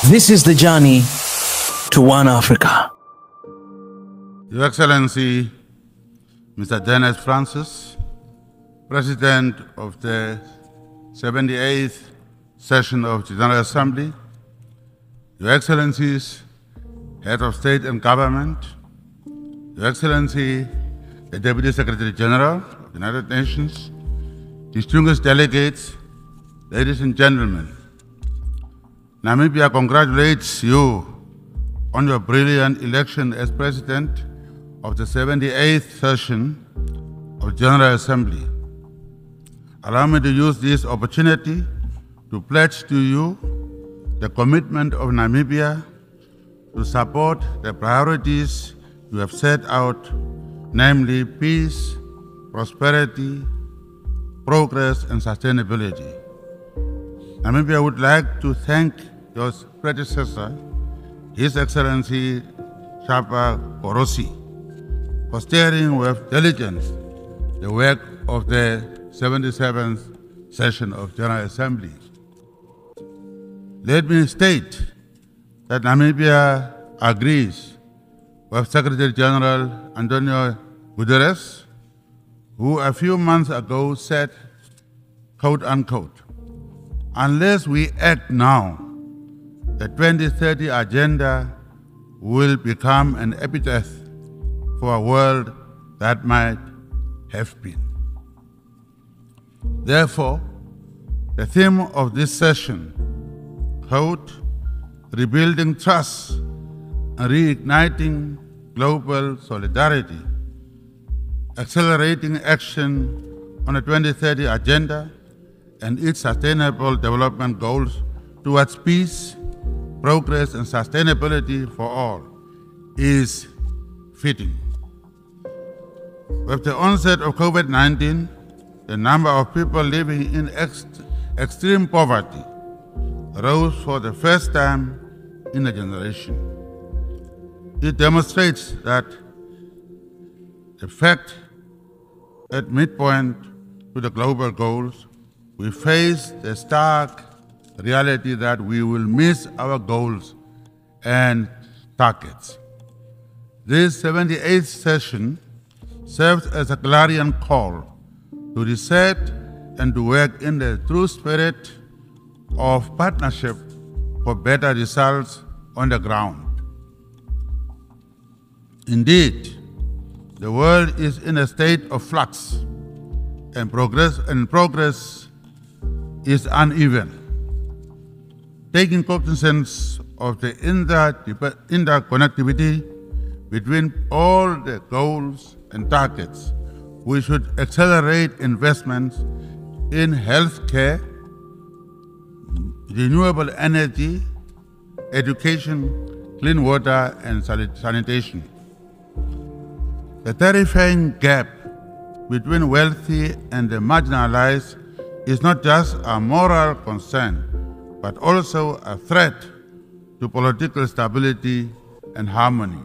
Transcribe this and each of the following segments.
This is the journey to One Africa. Your Excellency, Mr. Dennis Francis, President of the 78th Session of the General Assembly, Your Excellencies, Head of State and Government, Your Excellency, the Deputy Secretary General of the United Nations, distinguished delegates, ladies and gentlemen, Namibia congratulates you on your brilliant election as President of the 78th Session of the General Assembly. Allow me to use this opportunity to pledge to you the commitment of Namibia to support the priorities you have set out, namely peace, prosperity, progress, and sustainability. Namibia would like to thank your predecessor, His Excellency Shapa Korosi, for steering with diligence the work of the 77th Session of General Assembly. Let me state that Namibia agrees with Secretary General Antonio Guterres, who a few months ago said, quote unquote, "Unless we act now, the 2030 agenda will become an epitaph for a world that might have been." Therefore, the theme of this session, quote, "Rebuilding Trust and Reigniting Global Solidarity, Accelerating Action on the 2030 Agenda and its Sustainable Development Goals towards Peace, Progress and Sustainability for All," is fitting. With the onset of COVID-19, the number of people living in extreme poverty rose for the first time in a generation. It demonstrates that the fact at midpoint to the global goals, we face the stark reality that we will miss our goals and targets. This 78th session serves as a clarion call to reset and to work in the true spirit of partnership for better results on the ground. Indeed, the world is in a state of flux, and progress is uneven. Taking cognizance of the interconnectivity between all the goals and targets, we should accelerate investments in healthcare, renewable energy, education, clean water, and sanitation. The terrifying gap between wealthy and the marginalized is not just a moral concern, but also a threat to political stability and harmony.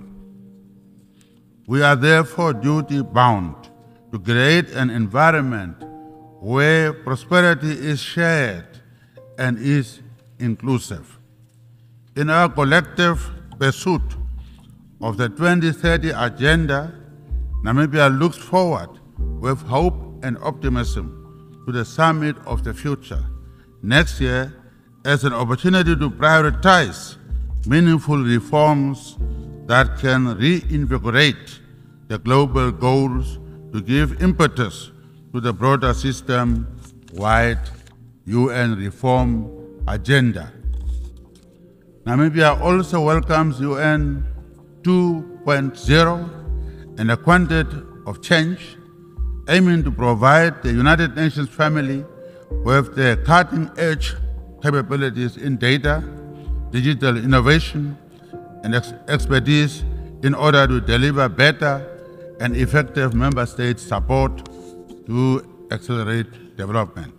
We are therefore duty-bound to create an environment where prosperity is shared and is inclusive. In our collective pursuit of the 2030 Agenda, Namibia looks forward with hope and optimism to the Summit of the Future next year as an opportunity to prioritize meaningful reforms that can reinvigorate the global goals to give impetus to the broader system-wide UN reform agenda. Namibia also welcomes UN 2.0 and a quantum of change, aiming to provide the United Nations family with the cutting-edge capabilities in data, digital innovation, and expertise in order to deliver better and effective member state support to accelerate development.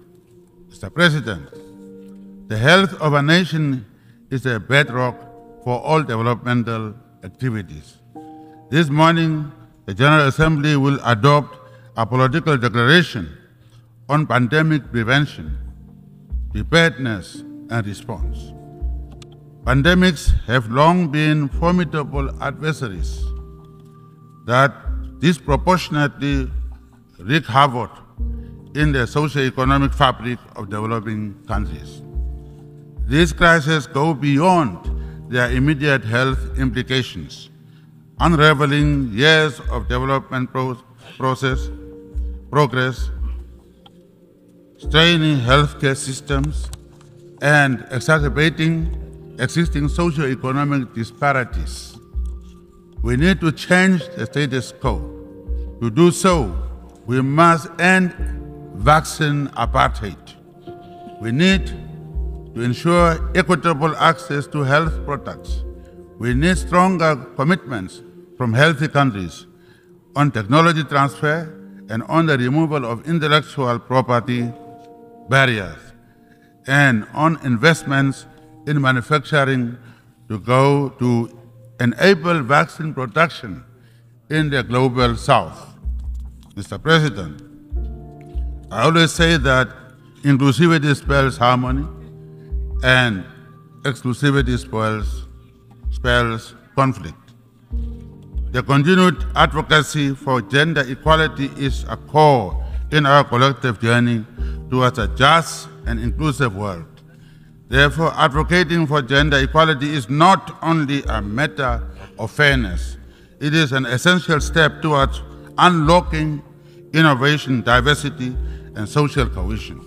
Mr. President, the health of a nation is a bedrock for all developmental activities. This morning, the General Assembly will adopt a political declaration on pandemic prevention, preparedness, and response. Pandemics have long been formidable adversaries that disproportionately wreak havoc in the socio-economic fabric of developing countries. These crises go beyond their immediate health implications, unraveling years of development progress, straining healthcare systems, and exacerbating existing socio-economic disparities. We need to change the status quo. To do so, we must end vaccine apartheid. We need to ensure equitable access to health products. We need stronger commitments from healthy countries on technology transfer and on the removal of intellectual property barriers, and on investments in manufacturing to enable vaccine production in the global south. Mr. President, I always say that inclusivity spells harmony and exclusivity spells conflict. The continued advocacy for gender equality is a core in our collective journey towards a just and inclusive world. Therefore, advocating for gender equality is not only a matter of fairness, it is an essential step towards unlocking innovation, diversity, and social cohesion.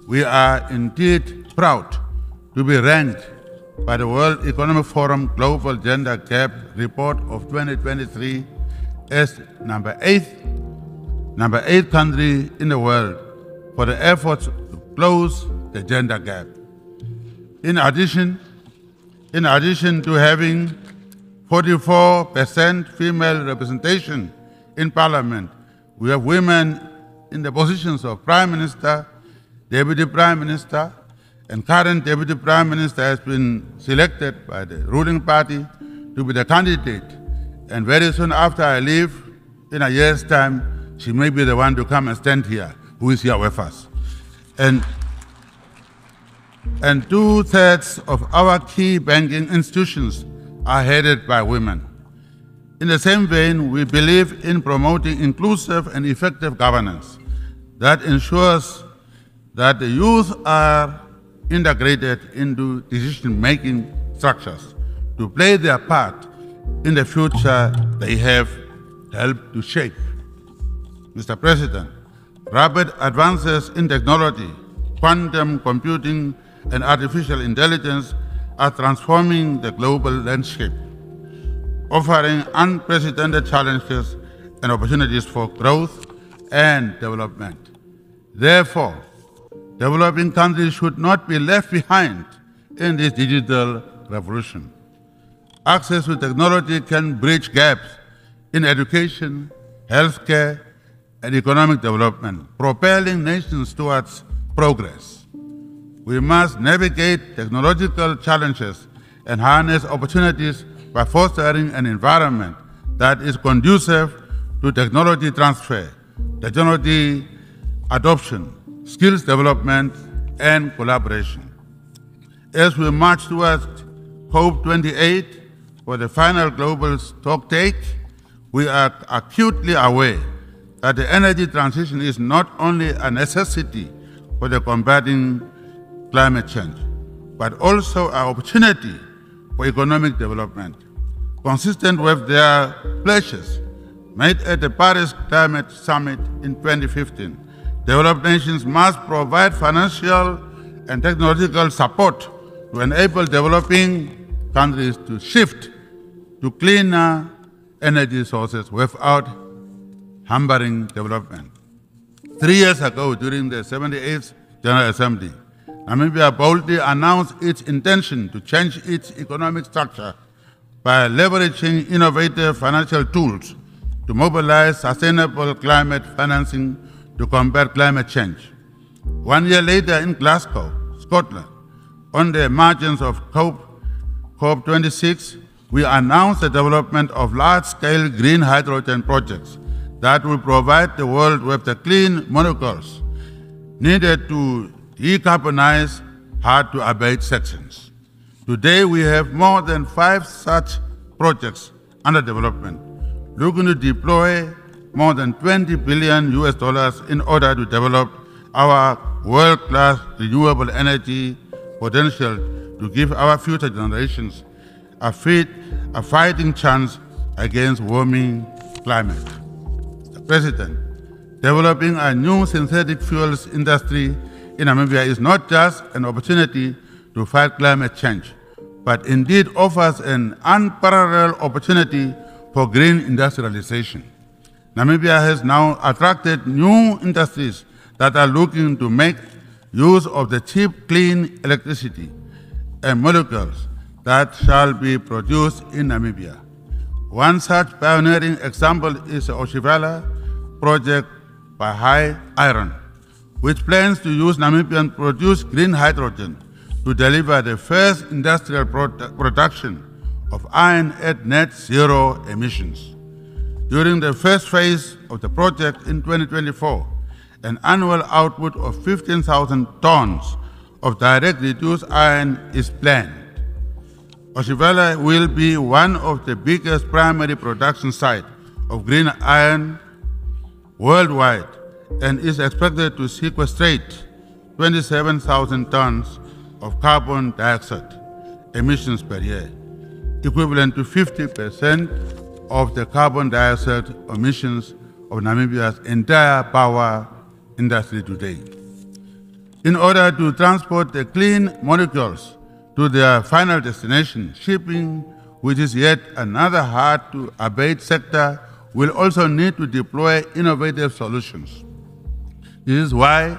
We are indeed proud to be ranked by the World Economic Forum Global Gender Gap Report of 2023 as number eight country in the world for the efforts to close the gender gap. In addition to having 44% female representation in Parliament, we have women in the positions of Prime Minister, Deputy Prime Minister, and current Deputy Prime Minister has been selected by the ruling party to be the candidate. And very soon after I leave, in a year's time, she may be the one to come and stand here, who is here with us. And 2/3 of our key banking institutions are headed by women. In the same vein, we believe in promoting inclusive and effective governance that ensures that the youth are integrated into decision-making structures to play their part in the future they have helped to shape. Mr. President, rapid advances in technology, quantum computing, and artificial intelligence are transforming the global landscape, offering unprecedented challenges and opportunities for growth and development. Therefore, developing countries should not be left behind in this digital revolution. Access to technology can bridge gaps in education, healthcare, and economic development, propelling nations towards progress. We must navigate technological challenges and harness opportunities by fostering an environment that is conducive to technology transfer, technology adoption, skills development, and collaboration. As we march towards COP28 for the final global stocktake, we are acutely aware that the energy transition is not only a necessity for the combating climate change, but also an opportunity for economic development. Consistent with their pledges made at the Paris Climate Summit in 2015, developed nations must provide financial and technological support to enable developing countries to shift to cleaner energy sources without hampering development. 3 years ago, during the 78th General Assembly, Namibia boldly announced its intention to change its economic structure by leveraging innovative financial tools to mobilize sustainable climate financing to combat climate change. 1 year later in Glasgow, Scotland, on the margins of COP26, we announced the development of large-scale green hydrogen projects that will provide the world with the clean molecules needed to decarbonize hard-to-abate sections. Today, we have more than 5 such projects under development, looking to deploy more than $20 billion in order to develop our world-class renewable energy potential to give our future generations a fighting chance against warming climate. Mr. President, developing a new synthetic fuels industry in Namibia is not just an opportunity to fight climate change, but indeed offers an unparalleled opportunity for green industrialization. Namibia has now attracted new industries that are looking to make use of the cheap, clean electricity and molecules that shall be produced in Namibia. One such pioneering example is the SWAHILI project by High Iron, which plans to use Namibian-produced green hydrogen to deliver the first industrial production of iron at net zero emissions. During the first phase of the project in 2024, an annual output of 15,000 tons of direct reduced iron is planned. SWAHILI will be one of the biggest primary production sites of green iron worldwide and is expected to sequestrate 27,000 tons of carbon dioxide emissions per year, equivalent to 50% of the carbon dioxide emissions of Namibia's entire power industry today. In order to transport the clean molecules to their final destination, shipping, which is yet another hard-to-abate sector, will also need to deploy innovative solutions. This is why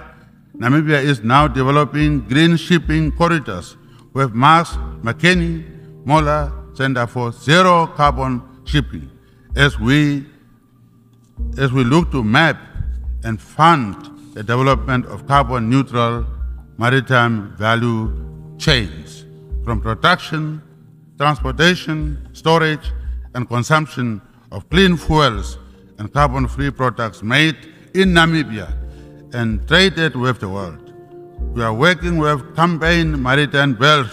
Namibia is now developing green shipping corridors with Marx McKinney Moller Center for Zero Carbon Shipping as we look to map and fund the development of carbon-neutral maritime value chains from production, transportation, storage, and consumption of clean fuels and carbon-free products made in Namibia and traded with the world. We are working with Campaign Maritime Belge,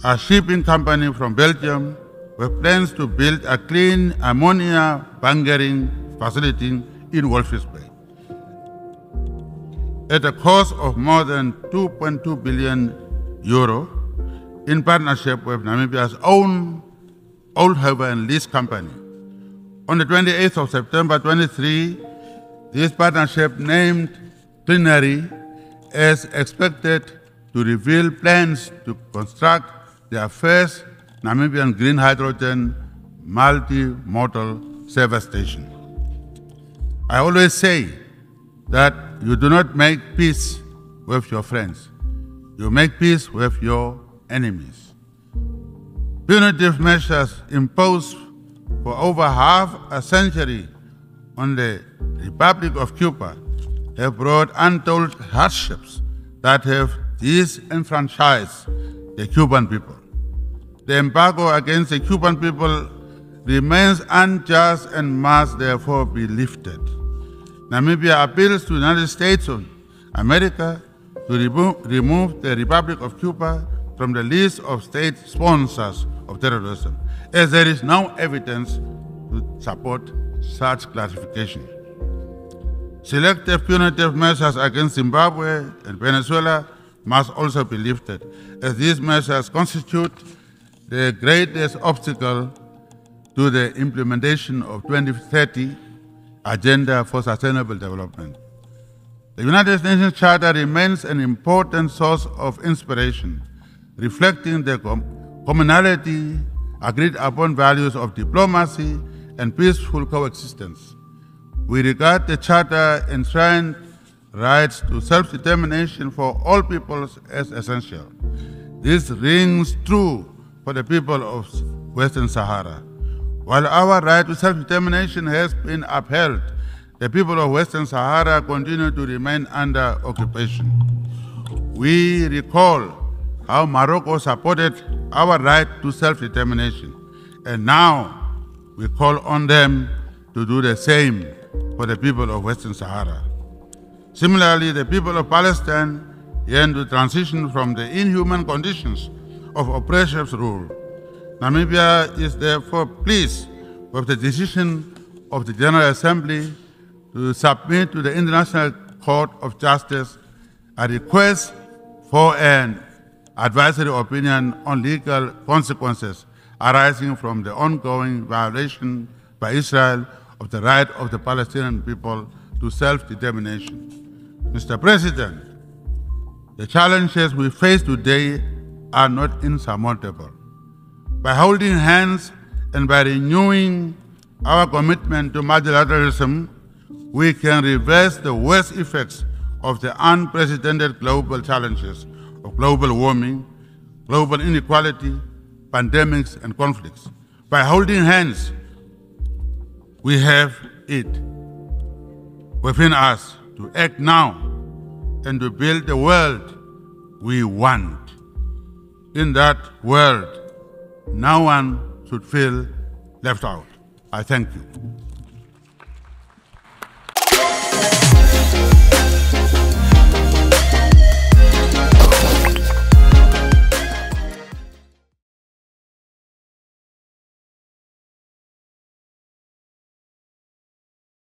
a shipping company from Belgium, with plans to build a clean ammonia bunkering facility in Walvis Bay at a cost of more than €2.2 billion in partnership with Namibia's own Oldhaven lease company. On the 28th of September 23, this partnership, named Plenary, is expected to reveal plans to construct their first Namibian green hydrogen multimodal service station. I always say that you do not make peace with your friends. You make peace with your enemies. Punitive measures imposed for over half a century on the Republic of Cuba have brought untold hardships that have disenfranchised the Cuban people. The embargo against the Cuban people remains unjust and must therefore be lifted. Namibia appeals to the United States of America to remove the Republic of Cuba from the list of state sponsors of terrorism, as there is no evidence to support such classification. Selective punitive measures against Zimbabwe and Venezuela must also be lifted, as these measures constitute the greatest obstacle to the implementation of 2030 Agenda for Sustainable Development. The United Nations Charter remains an important source of inspiration, reflecting the commonality, agreed upon values of diplomacy and peaceful coexistence. We regard the Charter enshrined rights to self-determination for all peoples as essential. This rings true for the people of Western Sahara. While our right to self-determination has been upheld, the people of Western Sahara continue to remain under occupation. We recall how Morocco supported our right to self-determination, and now we call on them to do the same for the people of Western Sahara. Similarly, the people of Palestine yearn to transition from the inhuman conditions of oppressor's rule. Namibia is therefore pleased with the decision of the General Assembly to submit to the International Court of Justice a request for an advisory opinion on legal consequences arising from the ongoing violation by Israel of the right of the Palestinian people to self-determination. Mr. President, the challenges we face today are not insurmountable. By holding hands and by renewing our commitment to multilateralism, we can reverse the worst effects of the unprecedented global challenges of global warming, global inequality, pandemics, and conflicts. By holding hands, we have it within us to act now and to build the world we want. In that world, no one should feel left out. I thank you.